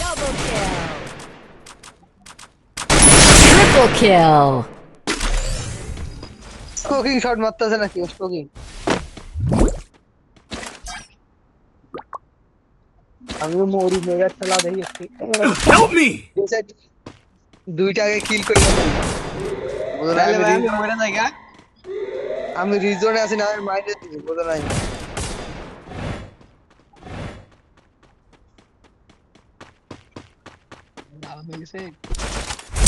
Double kill. Triple kill. Scoping shot মারতেছে নাকি স্কোকিং? আমিও মরি মেগা খেলা দেখি Help me! দুইটাকে কিল করে বুঝো না, তাহলে ভাই আমি মরে যাই গা। আমি রিজনে আছি না, আমি মাইন্ডে দিই বুঝো নাই। ভালো হয়ে গেছে।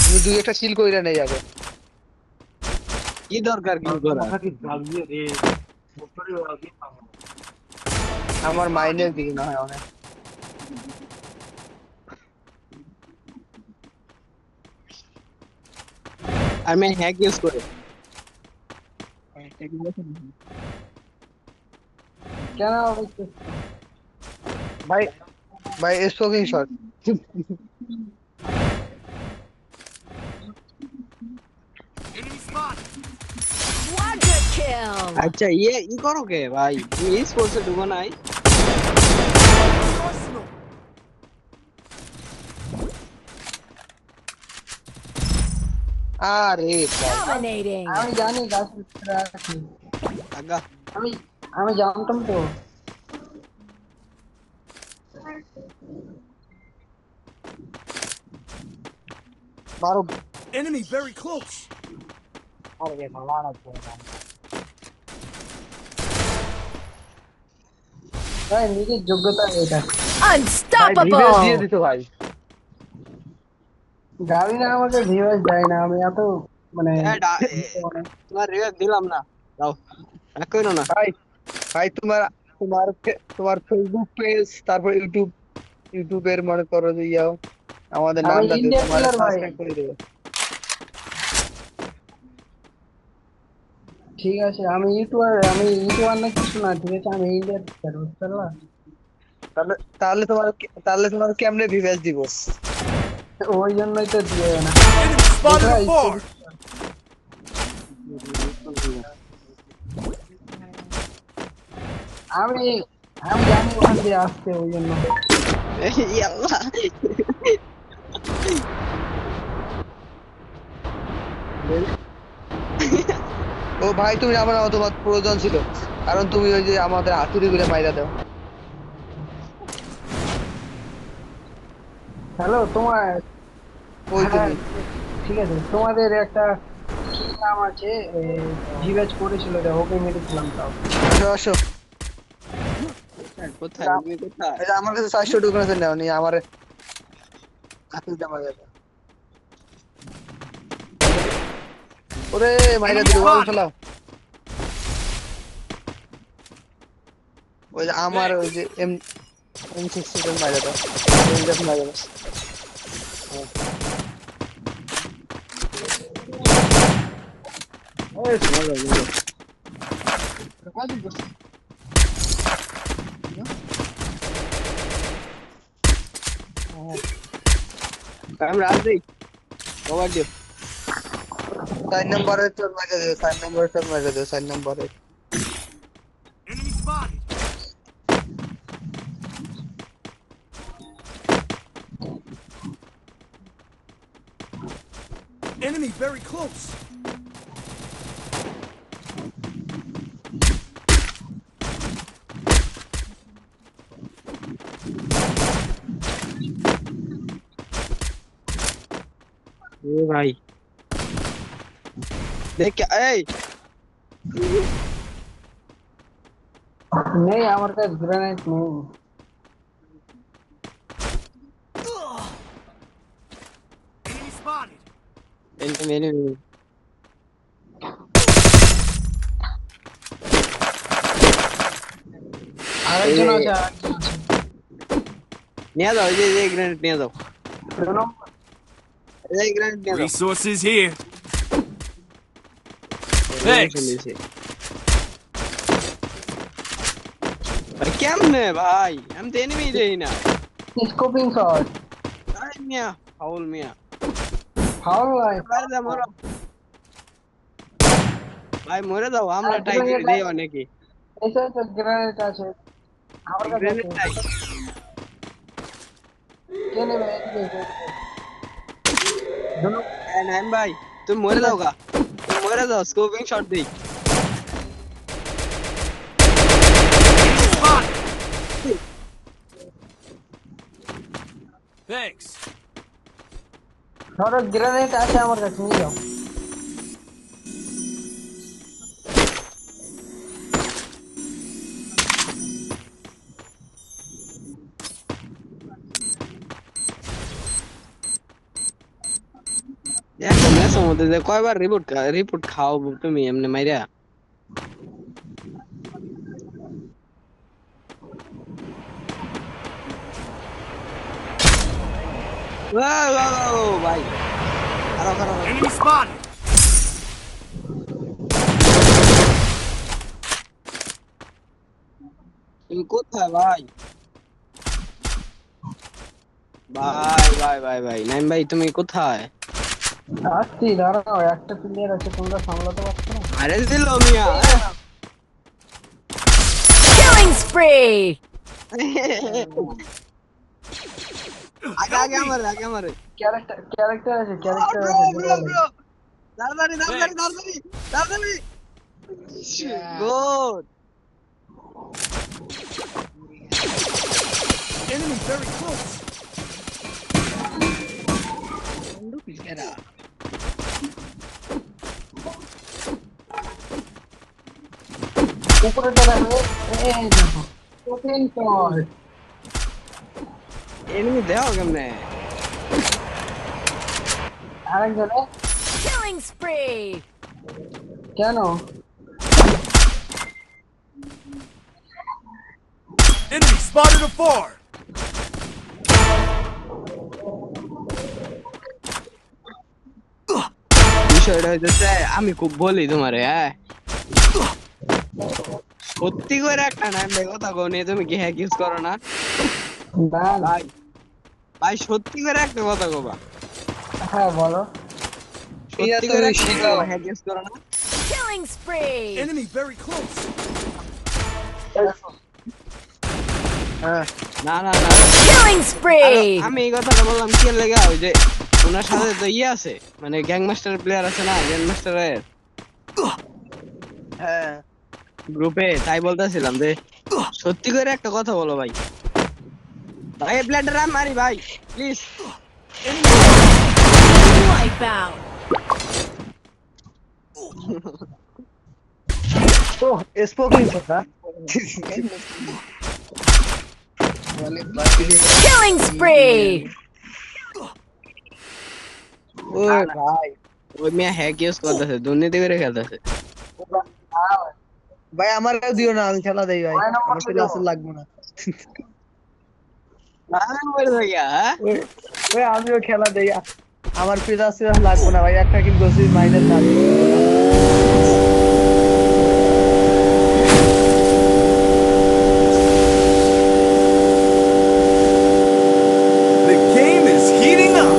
আমি দুই একটা কিল কইরা নেই আগে। কি দরকার কি করা? আমার মাইন্ডের দিকে না হয় অনেক। আর मैं हैक यूज করে। কেন ভাই? ভাই স্পোকিং শট। Quadra kill. আচ্ছা ই করো কে ভাই? তুমি ই স্পোর্টসে ঢুকো নাই? আরে ভাই, Dominating. আমি জানি গাছ আছে। আগা আমি আমি জানতাম তো। বারো Enemy very close. আরে ভালো আছে। ভাই নিজের যোগ্যতা এটা। ভাই ভিউয়ার্স দিয়ে Unstoppable. দিত ভাই। গাড়ি না আমাকে ভিউয়ার্স দেয় না, আমি এত মানে তোমার রিভাইভ দিলাম না। দাও। এক কইরো না। ভাই ভাই তোমার তোমার তোমার ফেসবুক পেজ, তারপর ইউটিউবের মনে করো যে ইয়াও আমাদের নামটা দিও, তোমার সাবস্ক্রাইব করে দেবো। ঠিক আছে, আমি ইউটিউবার না কিছু না, ঠিক আছে আমি ইন্ডিয়ার প্লেয়ার, বুঝতে পারলা? তাহলে তাহলে তোমার কেমনে ভিউয়ার্স দিব? ওই জন্যই তো দিয়ে না। Enemy spotted বুঝলা? afar. আমি আমি জানি ওখান দিয়ে আসছে, ওই জন্য। ইয়াল্লা। ও ভাই তুমি আমার তোমার প্রয়োজন ছিল, কারণ তুমি ওই যে আমাদের হাতুড়ি করে মাইরা দাও। হ্যালো তোমার ওই তুমি ঠিক আছে, তোমাদের একটা কি নাম আছে জিজ্ঞেস করেছিল, যে ওকে মেরেছিলাম তাও। আসো আসো, কোথায় তুমি কোথায়? এই যে আমার কাছে 400 টোকেন আছে, নাও নি আমার হাতুড়িটা মাইরা দাও। ওরে মাইরা Enemy দিল, ওয়াল spotted. ফেলাও। ওই যে আমার ওই যে M60 মাইরা দাও, এই যে মাইরা দাও। ওই মজা মজা। আমি রাজ দেই। কভার দিও। 4 নম্বরে চল মাইরা দিও, 4 নম্বরে চল মাইরা দিও, 4 নম্বরে। Enemy spotted. Enemy very close. এ ভাই দেখ এই নেই আমার কাছে গ্রেনেড নেই। Enemy spotted. এনিমি এনিমি আরেকজন আছে, আরেকজন আছে। নিয়ে যাও এই যে গ্রেনেড নিয়ে যাও শোনো, এই গ্রেনেড নিয়ে যাও Resources here. Thanks. Thanks. ভাই কেমনে ভাই আমি তো এনিমি দেই না স্কোপিং শট আই মিয়া ফাউল মিয়া ফাউল নয় বাইরে যা মরো ভাই মরে যাও আমরা আর টাই করে grenade দেই আছে। অনেকে এসে তো গ্রেনেড আছে আমার কাছে গ্রেনেড আছে। নাই কে নেবে এদিকে এসে, এদিকে। নাইম ভাই তুমি মরে যাও গা তুমি মরে যাও স্কোপিং শট দেই Spotted. Thanks. ধরো গ্রেনেড আছে আমার কাছে নিয়ে যাও একটা ম্যাচের মধ্যে যে কয়বার রিপোর্ট খাও তুমি এমনি মাইরা ভাই খারাপ খারাপ Enemy spotted. তুমি কোথায় ভাই ভাই নাইম ভাই তুমি কোথায় আসছি দাঁড়াও একটা প্লেয়ার আছে তোমরা সামলাতে পারছো না আরে দিল মিয়া Killing spree! আগে আগে আমারে ক্যারেক্টার আছে ক্যারেক্টার আছে তাড়াতাড়ি গুড Enemy very close. উপরেটা দেখো এই দেখো স্কোপিং শট এনিমি দেও কেমনে আরেকজনে Killing spree! কেন Enemy spotted a far. বিষয়টা হইতেছে আমি খুব বলি তোমারে হ্যাঁ সত্যি করে একটা নাম ভাই কথা কও নি তুমি কি হ্যাক ইউজ করো না না না ভাই ভাই সত্যি করে একটা কথা কবা হ্যাঁ বলো সত্যি করে একটা হ্যাক ইউজ করো না Killing spree! Enemy very close. না না না Killing আরে, spree! আমি এই কথাটা বললাম কি লেগে ওই যে ওনার সাথে তো ইয়ে আছে মানে গ্যাং মাস্টার প্লেয়ার আছে না গ্যাং মাস্টারের হ্যাঁ গ্রুপে তাই বলতেছিলাম যে সত্যি করে একটা কথা বলো ভাই ভাই এই প্লেয়ারটা রাম মারি ভাই প্লিজ Wipeout! তো স্পোকিং শট Killing spree! ওই ভাই ওই মিয়া হ্যাক ইউজ করতেছে দুর্নীতি করে খেলতেছে ভাই আমার দিও না আমি খেলা দেই ভাই আমার তো আসল লাগবে না ওই আমিও খেলা দেই আমার পিরাস লাগবে না ভাই একটা কিল করছি মাইনাস না The game is heating up.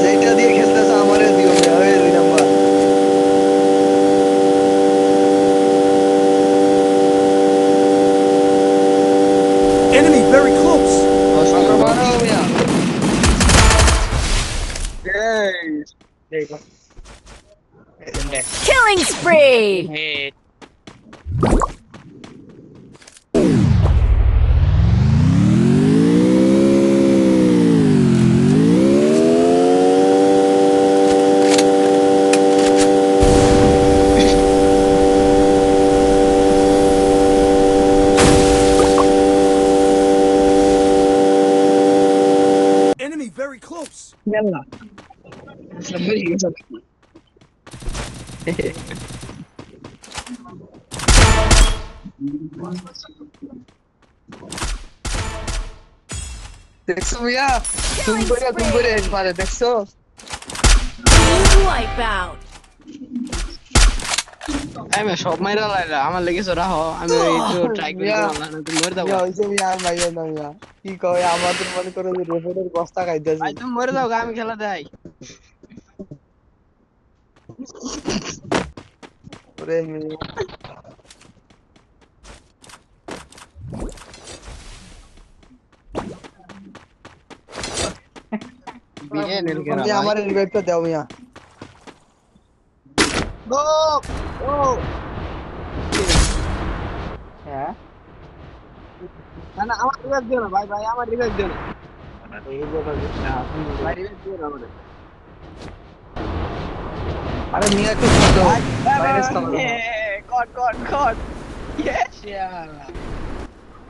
যেটা দিয়ে খেলতেছে আমারে দিও না ওই দুই নাম্বার Enemy very close. মারো মিয়া Killing spree! Enemy very close. দেখছো মিয়া তুমি করে পারে দেখছো Team wipeout! আমি সব মাইরা লাইলা আমার লেগে রাহো আমি একটু ট্রাই করি মিয়া, তোমার না তুমি মরে যাও মিয়া হইছে মিয়া আর মাইয়া না মিয়া। কি কয় আমাদের মনে করো যে রেপোর্টের বস্তা খাইতেছি। ভাই তুমি মরে যাও আমি খেলা দেই ওরে মিয়া, বিএন এর তুমি আমার রিভাইভটা দাও মিয়া। ও ও হ্যাঁ না না আমার রিভাইভ দিও না ভাই ভাই আমার রিভাইভ দিও না ভাই রিভাইভ দিও না আমাদের আরে মিয়া একটু ছোট ভাইরাস খাওয়া দাও। কট কট কট ইয়েস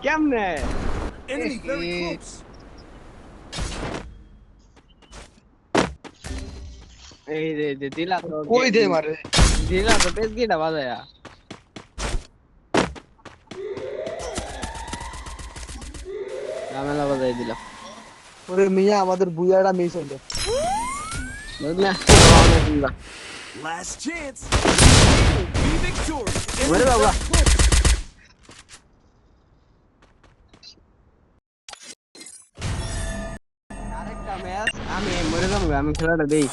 কেমনে Enemy very close. এই রে যে দিলা তো কই দে মারে। দিলা তো পেস গিটা বাজায়া ঝামেলা বাজাই দিলা ওরে মিয়া আমাদের বুইয়াটা মিস হইলো। বুঝলা Last chance. Be victorious. মরে Enemy বাবা very close. আরেকটা ম্যাচ আমি মরে যাবো আমি খেলাটা দেই